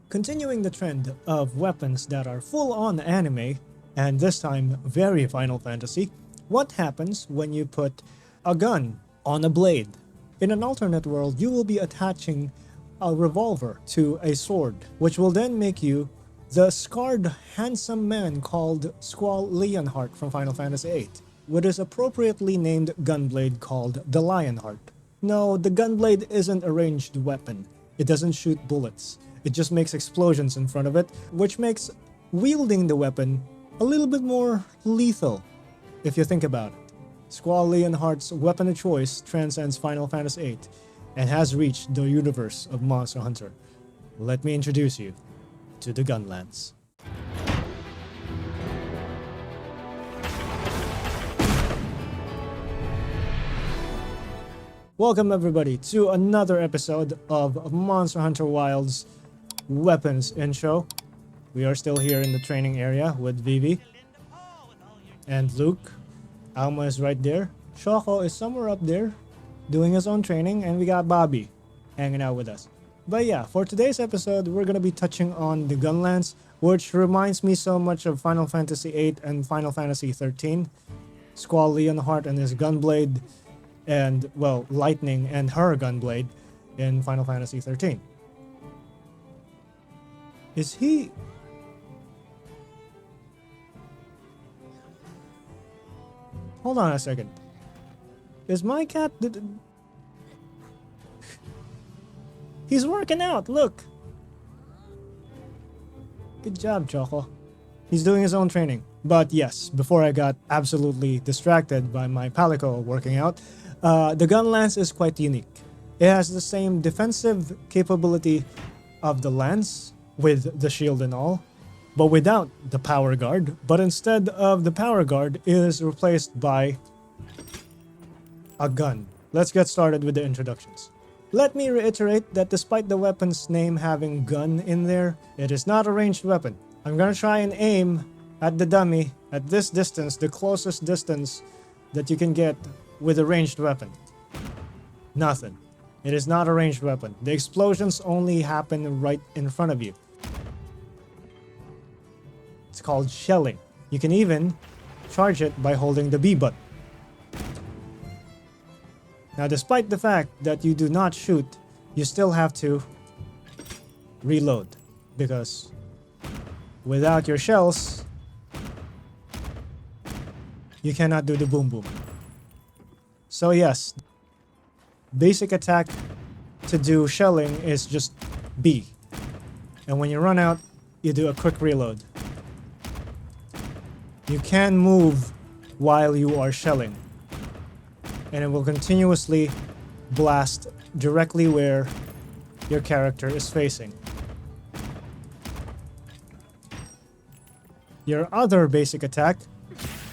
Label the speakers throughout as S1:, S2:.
S1: Continuing the trend of weapons that are full-on anime, and this time very Final Fantasy, what happens when you put a gun on a blade? In an alternate world, you will be attaching a revolver to a sword, which will then make you the scarred, handsome man called Squall Leonheart from Final Fantasy VIII, with his appropriately named gunblade called the Lionheart. No, the gunblade isn't a ranged weapon. It doesn't shoot bullets. It just makes explosions in front of it, which makes wielding the weapon a little bit more lethal, if you think about it. Squall Leonhart's weapon of choice transcends Final Fantasy VIII and has reached the universe of Monster Hunter. Let me introduce you to the Gunlance. Welcome everybody to another episode of Monster Hunter Wilds Weapons Intro. We are still here in the training area with Vivi and Luke. Alma is right there. Shoko is somewhere up there doing his own training, and we got Bobby hanging out with us. But yeah, for today's episode, we're going to be touching on the Gunlance, which reminds me so much of Final Fantasy VIII and Final Fantasy XIII. Squall Leonhart and his gunblade, and, well, Lightning and her gunblade in Final Fantasy XIII. Is he... Hold on a second. Is my cat... He's working out, look! Good job, Choco. He's doing his own training. But yes, before I got absolutely distracted by my Palico working out, the Gunlance is quite unique. It has the same defensive capability of the Lance, with the shield and all, but without the power guard. But instead of the power guard, it is replaced by a gun. Let's get started with the introductions. Let me reiterate that despite the weapon's name having gun in there, it is not a ranged weapon. I'm gonna try and aim at the dummy at this distance, the closest distance that you can get with a ranged weapon. Nothing. It is not a ranged weapon. The explosions only happen right in front of you. It's called shelling. You can even charge it by holding the B button. Now, despite the fact that you do not shoot, you still have to reload, because without your shells, you cannot do the boom boom. So yes, basic attack to do shelling is just B. And when you run out, you do a quick reload. You can move while you are shelling, and it will continuously blast directly where your character is facing. Your other basic attack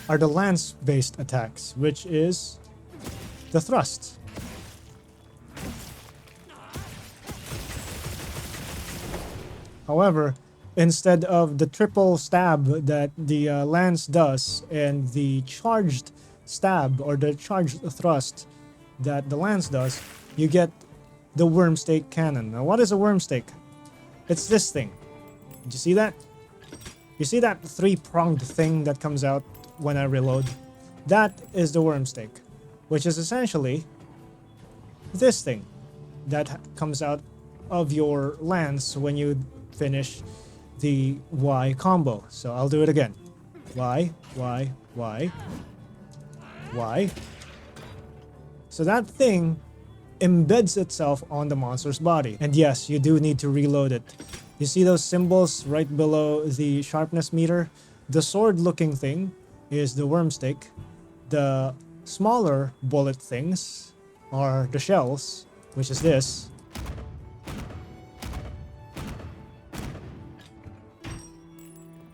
S1: are the lance-based attacks, which is the thrust. However, instead of the triple stab that the lance does and the charged stab or the charged thrust that the lance does, you get the worm stake cannon. Now, what is a worm stake? It's this thing. Did you see that? You see that three-pronged thing that comes out when I reload? That is the worm stake, which is essentially this thing that comes out of your lance when you finish the Y combo. So I'll do it again. Y, Y, Y, Y. So that thing embeds itself on the monster's body. And yes, you do need to reload it. You see those symbols right below the sharpness meter? The sword-looking thing is the worm stake. The smaller bullet things are the shells, which is this.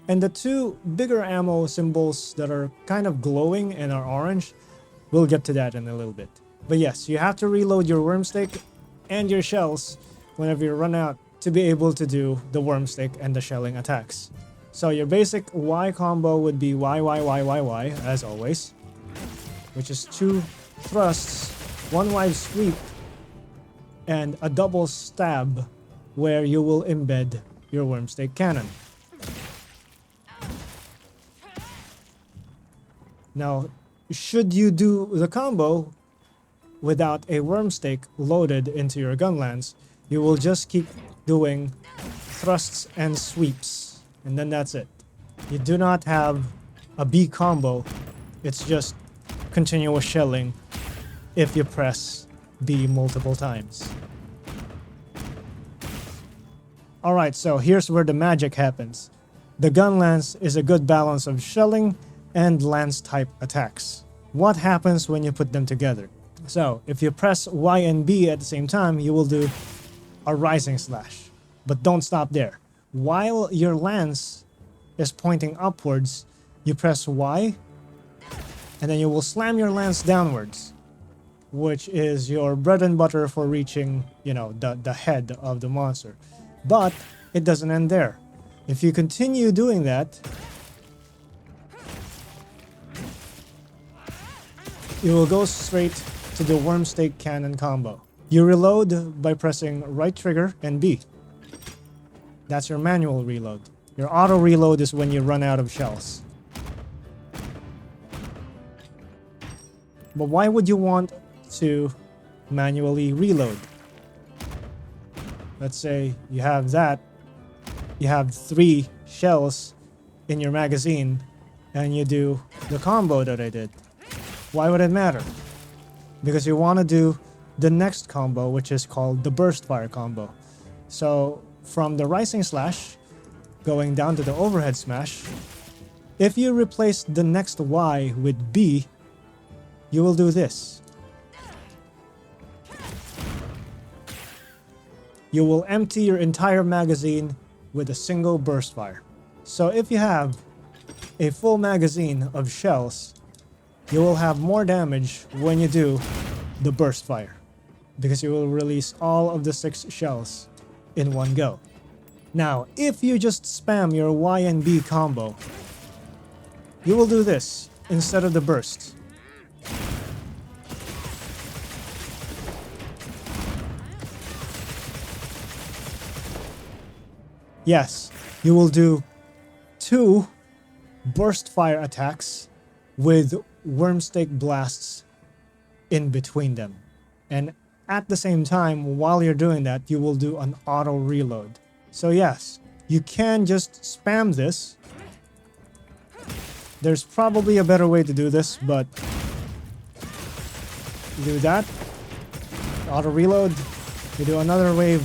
S1: And the two bigger ammo symbols that are kind of glowing and are orange, we'll get to that in a little bit. But yes, you have to reload your worm stake and your shells whenever you run out to be able to do the worm stake and the shelling attacks. So your basic Y combo would be Y, Y, Y, Y, Y, as always, which is 2 thrusts, 1 wide sweep, and a double stab where you will embed your wormstake cannon. Now, should you do the combo without a wormstake loaded into your gunlance, you will just keep doing thrusts and sweeps, and then that's it. You do not have a B combo, it's just continuous shelling if you press B multiple times. Alright, so here's where the magic happens. The Gunlance is a good balance of shelling and lance type attacks. What happens when you put them together? So, if you press Y and B at the same time, you will do a rising slash. But don't stop there. While your lance is pointing upwards, you press Y, and then you will slam your lance downwards, which is your bread and butter for reaching, the head of the monster. But it doesn't end there. If you continue doing that, you will go straight to the wormstake cannon combo. You reload by pressing right trigger and B. That's your manual reload. Your auto reload is when you run out of shells. But why would you want to manually reload? Let's say you have that, you have 3 shells in your magazine, and you do the combo that I did. Why would it matter? Because you want to do the next combo, which is called the burst fire combo. So from the rising slash going down to the overhead smash, if you replace the next Y with B, you will do this. You will empty your entire magazine with a single burst fire. So if you have a full magazine of shells, you will have more damage when you do the burst fire, because you will release all of the 6 shells in one go. Now, if you just spam your Y and B combo, you will do this instead of the burst. Yes, you will do 2 burst fire attacks with wormstake blasts in between them. And at the same time, while you're doing that, you will do an auto reload. So yes, you can just spam this. There's probably a better way to do this, but you do that, auto reload, you do another wave,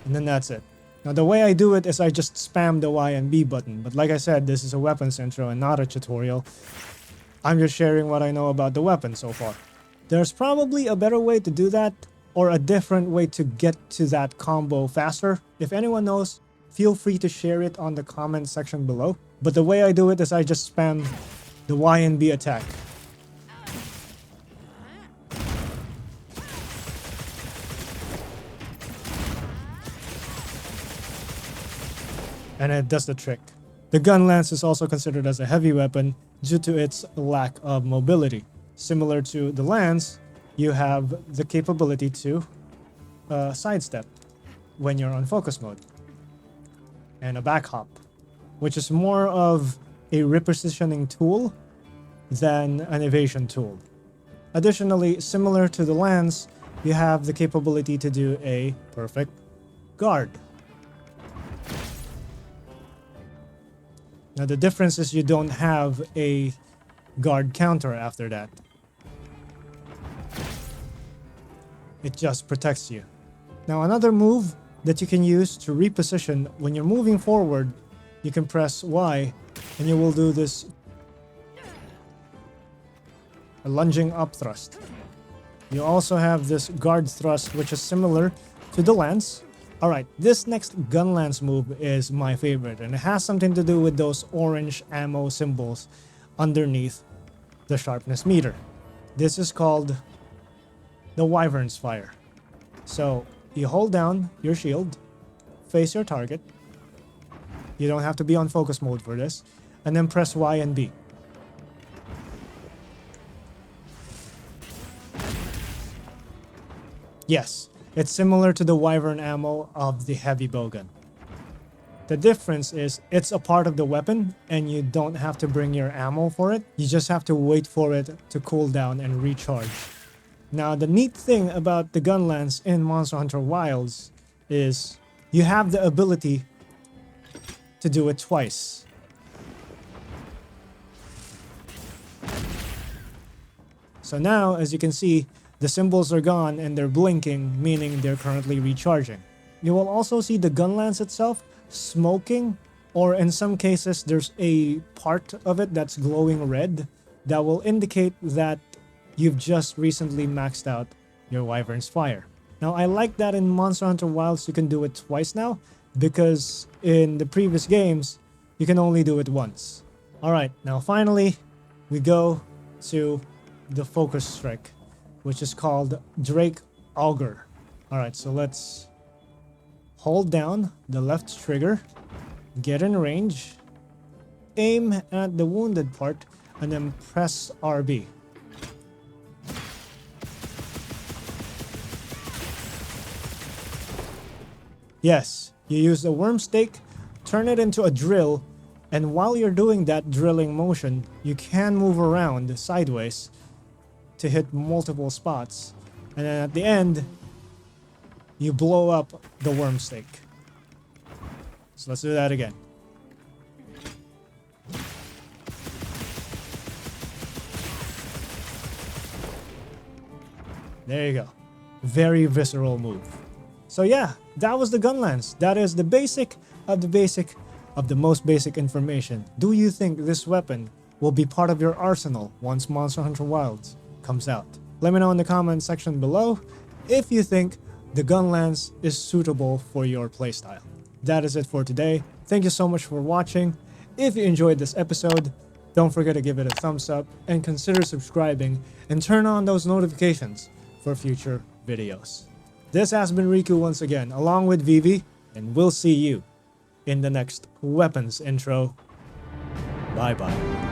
S1: and then that's it. Now the way I do it is I just spam the Y and B button, but like I said, this is a weapons intro and not a tutorial. I'm just sharing what I know about the weapon so far. There's probably a better way to do that, or a different way to get to that combo faster. If anyone knows, feel free to share it on the comment section below. But the way I do it is I just spam the Y and B attack. And it does the trick. The Gunlance is also considered as a heavy weapon due to its lack of mobility. Similar to the lance, you have the capability to sidestep when you're on focus mode, and a back hop, which is more of a repositioning tool than an evasion tool. Additionally, similar to the lance, you have the capability to do a perfect guard. Now the difference is you don't have a guard counter after that. It just protects you. Now another move that you can use to reposition when you're moving forward, you can press Y and you will do this, a lunging up thrust. You also have this guard thrust, which is similar to the lance. Alright, this next Gunlance move is my favorite, and it has something to do with those orange ammo symbols underneath the sharpness meter. This is called the Wyvern's Fire. So, you hold down your shield, face your target. You don't have to be on focus mode for this, and then press Y and B. Yes, it's similar to the Wyvern ammo of the heavy bowgun. The difference is it's a part of the weapon and you don't have to bring your ammo for it. You just have to wait for it to cool down and recharge. Now, the neat thing about the Gunlance in Monster Hunter Wilds is you have the ability to do it twice. So now, as you can see, the symbols are gone and they're blinking, meaning they're currently recharging. You will also see the Gunlance itself smoking, or in some cases there's a part of it that's glowing red that will indicate that you've just recently maxed out your Wyvern's Fire. Now, I like that in Monster Hunter Wilds you can do it twice now, because in the previous games you can only do it once. Alright, now finally we go to the focus strike, which is called Drake Augur. Alright, so let's hold down the left trigger, get in range, aim at the wounded part, and then press RB. Yes, you use the worm stake, turn it into a drill, and while you're doing that drilling motion, you can move around sideways to hit multiple spots. And then at the end, you blow up the worm stake. So let's do that again. There you go. Very visceral move. So yeah, that was the Gunlance. That is the basic of the basic of the most basic information. Do you think this weapon will be part of your arsenal once Monster Hunter Wilds comes out? Let me know in the comment section below if you think the Gunlance is suitable for your playstyle. That is it for today. Thank you so much for watching. If you enjoyed this episode, don't forget to give it a thumbs up and consider subscribing and turn on those notifications for future videos. This has been Riku once again, along with Vivi, and we'll see you in the next weapons intro. Bye bye.